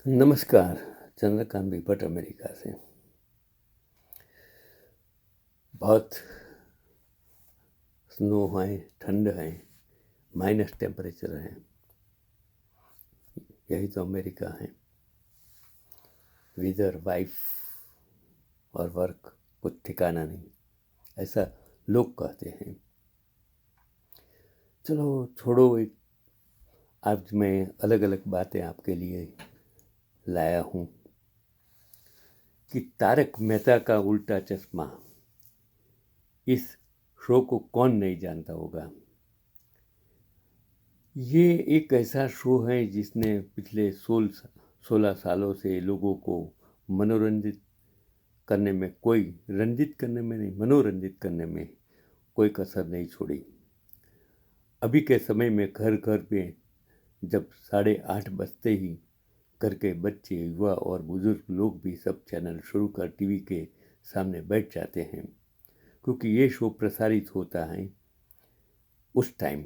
नमस्कार। चंद्रकांत भट्ट अमेरिका से। बहुत स्नो है, ठंड है, माइनस टेम्परेचर है। यही तो अमेरिका है। वेदर, वाइफ और वर्क कुछ ठिकाना नहीं, ऐसा लोग कहते हैं। चलो छोड़ो, एक आज मैं अलग अलग बातें आपके लिए लाया हूँ कि तारक मेहता का उल्टा चश्मा, इस शो को कौन नहीं जानता होगा। ये एक ऐसा शो है जिसने पिछले 16 सालों से लोगों को मनोरंजित करने में मनोरंजित करने में कोई कसर नहीं छोड़ी। अभी के समय में घर घर पे जब 8:30 बजते ही घर के बच्चे, युवा और बुजुर्ग लोग भी सब चैनल शुरू कर टीवी के सामने बैठ जाते हैं, क्योंकि ये शो प्रसारित होता है उस टाइम।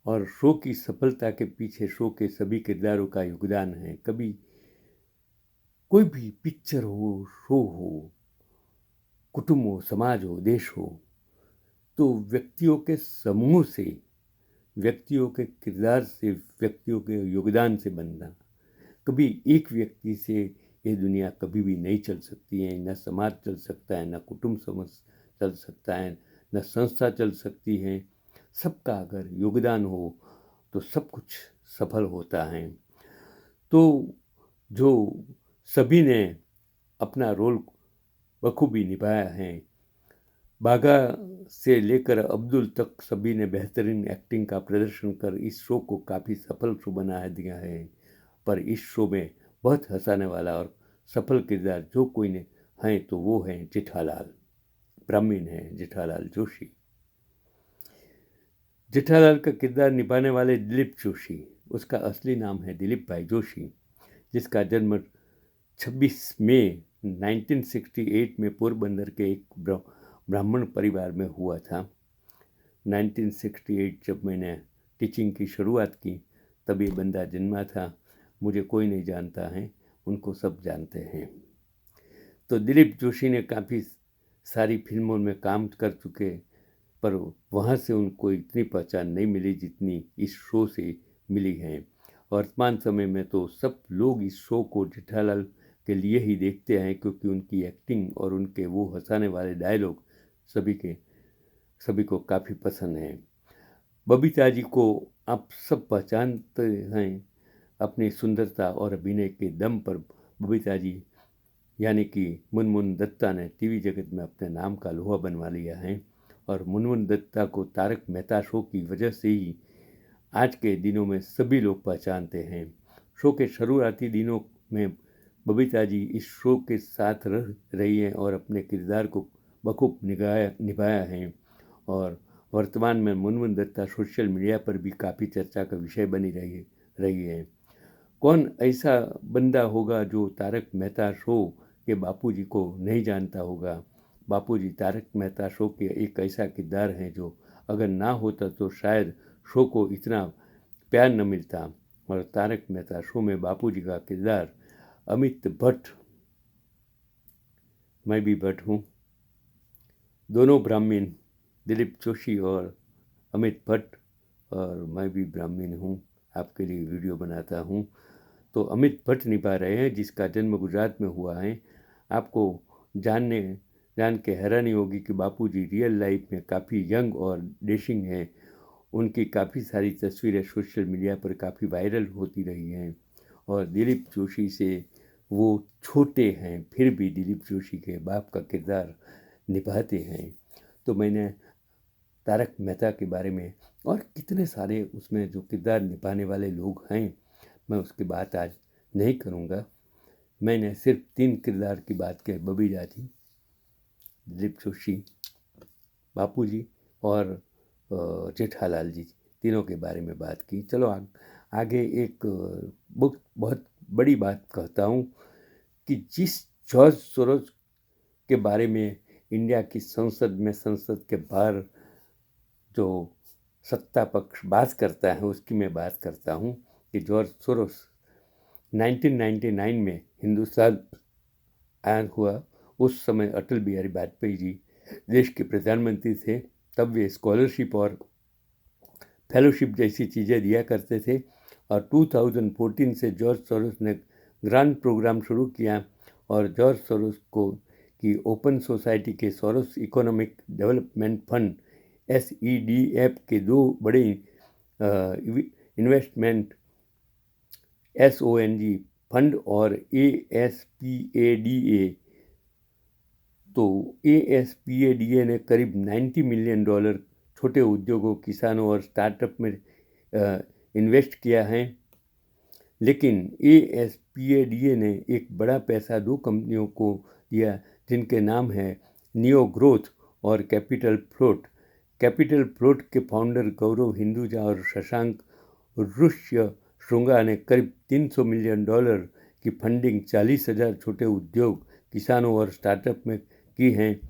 और शो की सफलता के पीछे शो के सभी किरदारों का योगदान है। कभी कोई भी पिक्चर हो, शो हो, कुटुंब हो, समाज हो, देश हो, तो व्यक्तियों के समूह से, व्यक्तियों के किरदार से, व्यक्तियों के योगदान से बनना। कभी एक व्यक्ति से ये दुनिया कभी भी नहीं चल सकती है। न समाज चल सकता है, न कुटुंब समझ चल सकता है, न संस्था चल सकती है। सबका अगर योगदान हो तो सब कुछ सफल होता है। तो जो सभी ने अपना रोल बखूबी निभाया है, बाघा से लेकर अब्दुल तक सभी ने बेहतरीन एक्टिंग का प्रदर्शन कर इस शो को काफ़ी सफल शो बना दिया है। पर इस शो में बहुत हंसाने वाला और सफल किरदार जो कोई ने हैं तो वो हैं जेठालाल। ब्राह्मण हैं जेठालाल जोशी। जेठालाल का किरदार निभाने वाले दिलीप जोशी, उसका असली नाम है दिलीप भाई जोशी, जिसका जन्म 26 मई 1968 में पोरबंदर के एक ब्राह्मण परिवार में हुआ था। 1968 जब मैंने टीचिंग की शुरुआत की तब ये बंदा जन्मा था। मुझे कोई नहीं जानता है, उनको सब जानते हैं। तो दिलीप जोशी ने काफ़ी सारी फिल्मों में काम कर चुके, पर वहाँ से उनको इतनी पहचान नहीं मिली जितनी इस शो से मिली है। वर्तमान समय में तो सब लोग इस शो को जेठालाल के लिए ही देखते हैं, क्योंकि उनकी एक्टिंग और उनके वो हंसाने वाले डायलॉग सभी को काफ़ी पसंद हैं। बबीता जी को आप सब पहचानते हैं अपनी सुंदरता और अभिनय के दम पर। बबीता जी यानी कि मुनमुन दत्ता ने टीवी जगत में अपने नाम का लोहा बनवा लिया है। और मुनमुन दत्ता को तारक मेहता शो की वजह से ही आज के दिनों में सभी लोग पहचानते हैं। शो के शुरुआती दिनों में बबीता जी इस शो के साथ रह रही हैं और अपने किरदार को बखूब निभाया है। और वर्तमान में मुनमुन दत्ता सोशल मीडिया पर भी काफ़ी चर्चा का विषय बनी रही है। कौन ऐसा बंदा होगा जो तारक मेहता शो के बापूजी को नहीं जानता होगा। बापूजी तारक मेहता शो के एक ऐसा किरदार है जो अगर ना होता तो शायद शो को इतना प्यार न मिलता। और तारक मेहता शो में बापूजी का किरदार अमित भट्ट, मैं भी भट्ट हूँ, दोनों ब्राह्मण, दिलीप जोशी और अमित भट्ट, और मैं भी ब्राह्मण हूँ, आपके लिए वीडियो बनाता हूँ। तो अमित भट्ट निभा रहे हैं, जिसका जन्म गुजरात में हुआ है। आपको जान के हैरानी होगी कि बापूजी रियल लाइफ में काफ़ी यंग और डेशिंग हैं। उनकी काफ़ी सारी तस्वीरें सोशल मीडिया पर काफ़ी वायरल होती रही हैं। और दिलीप जोशी से वो छोटे हैं, फिर भी दिलीप जोशी के बाप का किरदार निभाते हैं। तो मैंने तारक मेहता के बारे में और कितने सारे उसमें जो किरदार निभाने वाले लोग हैं, मैं उसकी बात आज नहीं करूँगा। मैंने सिर्फ 3 किरदार की बात की, बबीता जी, दिलीप जोशी, बापूजी और जेठालाल जी, तीनों के बारे में बात की। चलो आगे एक बहुत बड़ी बात कहता हूँ कि जिस जॉर्ज सोरोस के बारे में इंडिया की संसद के बाहर जो सत्ता पक्ष बात करता है, उसकी मैं बात करता हूँ कि जॉर्ज सोरोस 1999 में हिंदुस्तान आया हुआ, उस समय अटल बिहारी वाजपेयी जी देश के प्रधानमंत्री थे। तब वे स्कॉलरशिप और फेलोशिप जैसी चीज़ें दिया करते थे और 2014 से जॉर्ज सोरोस ने ग्रांट प्रोग्राम शुरू किया और जॉर्ज सोरोस को की ओपन सोसाइटी के Soros economic development fund SEDF के दो बड़े इन्वेस्टमेंट SONG फंड और ASPADA। तो ASPADA ने करीब $90 मिलियन छोटे उद्योगों, किसानों और स्टार्टअप में इन्वेस्ट किया है। लेकिन ASPADA ने एक बड़ा पैसा दो कंपनियों को दिया जिनके नाम है नियो ग्रोथ और कैपिटल फ्लोट। कैपिटल फ्लोट के फाउंडर गौरव हिंदुजा और शशांक ऋष्य श्रृंगा ने करीब $300 मिलियन की फंडिंग 40,000 छोटे उद्योग, किसानों और स्टार्टअप में की हैं।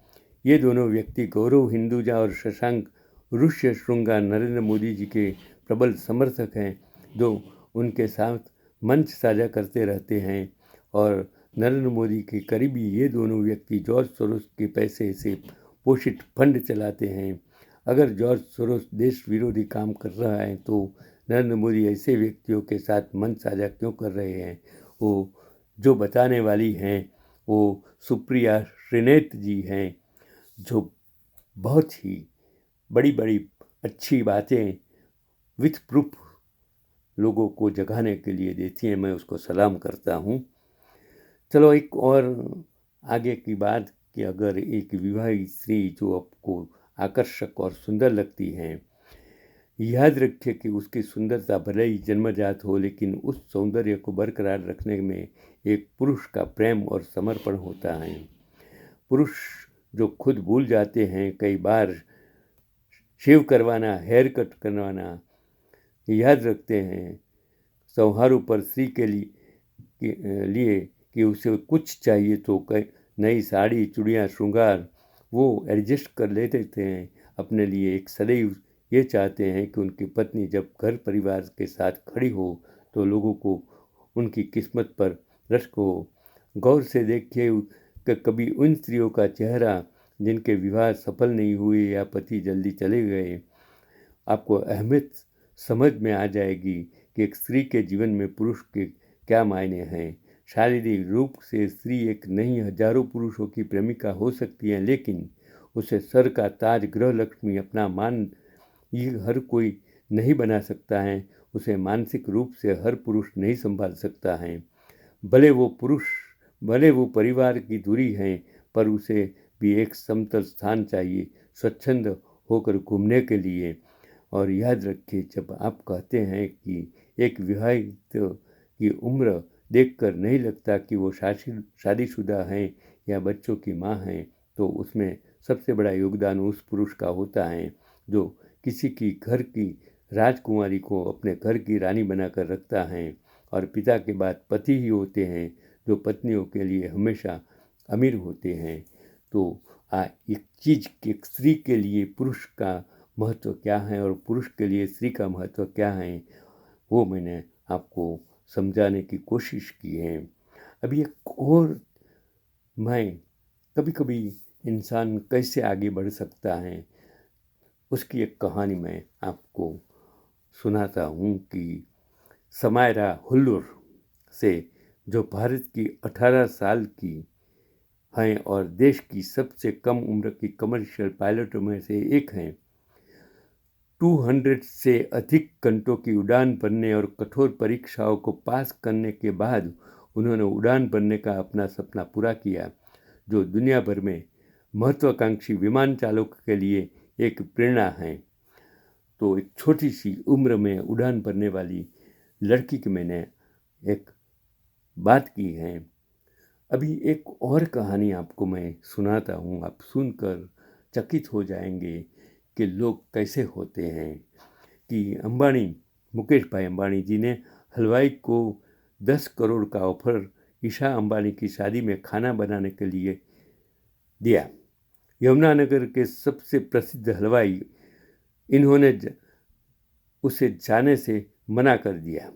ये दोनों व्यक्ति, गौरव हिंदुजा और शशांक ऋष्य श्रृंगा, नरेंद्र मोदी जी के प्रबल समर्थक हैं, जो उनके साथ मंच साझा करते रहते हैं। और नरेंद्र मोदी के करीबी ये दोनों व्यक्ति जॉर्ज सोरोस के पैसे से पोषित फंड चलाते हैं। अगर जॉर्ज सोरोस देश विरोधी काम कर रहा है तो नरेंद्र मोदी ऐसे व्यक्तियों के साथ मंच साझा क्यों कर रहे हैं? वो जो बताने वाली हैं वो सुप्रिया श्रीनेत जी हैं, जो बहुत ही बड़ी बड़ी अच्छी बातें विथ प्रूफ लोगों को जगाने के लिए देती हैं। मैं उसको सलाम करता हूँ। चलो एक और आगे की बात कि अगर एक विवाहित स्त्री जो आपको आकर्षक और सुंदर लगती हैं, याद रखिए कि उसकी सुंदरता भले ही जन्मजात हो, लेकिन उस सौंदर्य को बरकरार रखने में एक पुरुष का प्रेम और समर्पण होता है। पुरुष जो खुद भूल जाते हैं कई बार शेव करवाना, हेयर कट करवाना, याद रखते हैं त्योहारों पर स्त्री के लिए कि उसे कुछ चाहिए तो नई साड़ी, चूड़ियाँ, श्रृंगार वो एडजस्ट कर लेते हैं अपने लिए। एक सदैव ये चाहते हैं कि उनकी पत्नी जब घर परिवार के साथ खड़ी हो तो लोगों को उनकी किस्मत पर रश्क हो। गौर से देखिए कि कभी उन स्त्रियों का चेहरा जिनके विवाह सफल नहीं हुए या पति जल्दी चले गए, आपको अहमियत समझ में आ जाएगी कि एक स्त्री के जीवन में पुरुष के क्या मायने हैं। शारीरिक रूप से स्त्री एक नहीं हजारों पुरुषों की प्रेमिका हो सकती है, लेकिन उसे सर का ताज, गृह लक्ष्मी, अपना मान ये हर कोई नहीं बना सकता है। उसे मानसिक रूप से हर पुरुष नहीं संभाल सकता है। भले वो परिवार की दूरी है, पर उसे भी एक समतल स्थान चाहिए, स्वच्छंद होकर घूमने के लिए। और याद रखिए, जब आप कहते हैं कि एक विवाहित की उम्र देखकर नहीं लगता कि वो शादीशुदा हैं या बच्चों की माँ हैं, तो उसमें सबसे बड़ा योगदान उस पुरुष का होता है जो किसी की घर की राजकुमारी को अपने घर की रानी बनाकर रखता है। और पिता के बाद पति ही होते हैं जो पत्नियों के लिए हमेशा अमीर होते हैं। तो एक चीज़ कि एक स्त्री के लिए पुरुष का महत्व क्या है और पुरुष के लिए स्त्री का महत्व क्या है, वो मैंने आपको समझाने की कोशिश की है। अभी एक और, मैं कभी कभी इंसान कैसे आगे बढ़ सकता है उसकी एक कहानी मैं आपको सुनाता हूँ कि समायरा हुल्लूर से, जो भारत की 18 साल की हैं और देश की सबसे कम उम्र की कमर्शियल पायलटों में से एक हैं। 200 से अधिक घंटों की उड़ान भरने और कठोर परीक्षाओं को पास करने के बाद उन्होंने उड़ान भरने का अपना सपना पूरा किया, जो दुनिया भर में महत्वाकांक्षी विमान चालकों के लिए एक प्रेरणा है। तो एक छोटी सी उम्र में उड़ान भरने वाली लड़की की मैंने एक बात की है। अभी एक और कहानी आपको मैं सुनाता हूँ, आप सुनकर चकित हो जाएंगे कि लोग कैसे होते हैं। कि मुकेश भाई अंबानी जी ने हलवाई को 10 करोड़ का ऑफर ईशा अंबानी की शादी में खाना बनाने के लिए दिया। यमुनानगर के सबसे प्रसिद्ध हलवाई, इन्होंने उसे जाने से मना कर दिया।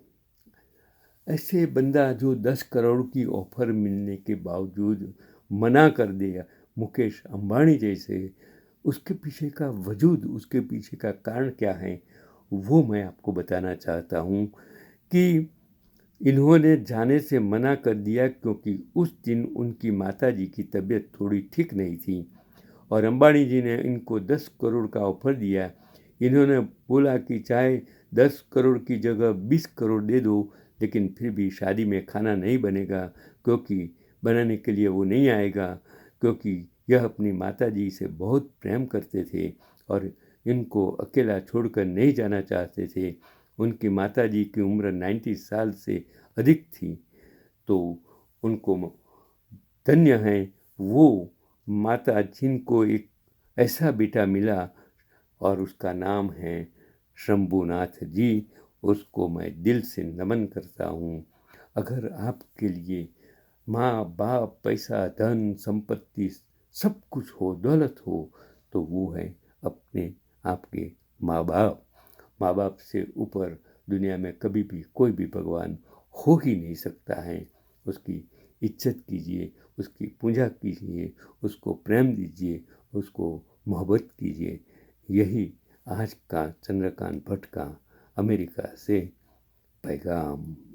ऐसे बंदा जो 10 करोड़ की ऑफर मिलने के बावजूद मना कर दिया, मुकेश अंबानी जैसे, उसके पीछे का वजूद, उसके पीछे का कारण क्या है, वो मैं आपको बताना चाहता हूँ कि इन्होंने जाने से मना कर दिया क्योंकि उस दिन उनकी माताजी की तबीयत थोड़ी ठीक नहीं थी और अंबानी जी ने इनको 10 करोड़ का ऑफर दिया। इन्होंने बोला कि चाहे 10 करोड़ की जगह 20 करोड़ दे दो, लेकिन फिर भी शादी में खाना नहीं बनेगा, क्योंकि बनाने के लिए वो नहीं आएगा, क्योंकि यह अपनी माताजी से बहुत प्रेम करते थे और इनको अकेला छोड़कर नहीं जाना चाहते थे। उनकी माताजी की उम्र 90 साल से अधिक थी, तो उनको धन्य है वो माता जिनको एक ऐसा बेटा मिला और उसका नाम है शंभुनाथ जी। उसको मैं दिल से नमन करता हूँ। अगर आपके लिए माँ बाप, पैसा, धन, संपत्ति सब कुछ हो, दौलत हो, तो वो है अपने आपके माँ बाप। माँ बाप से ऊपर दुनिया में कभी भी कोई भी भगवान हो ही नहीं सकता है। उसकी इज्जत कीजिए, उसकी पूजा कीजिए, उसको प्रेम दीजिए, उसको मोहब्बत कीजिए। यही आज का चंद्रकांत भट्ट का अमेरिका से पैगाम।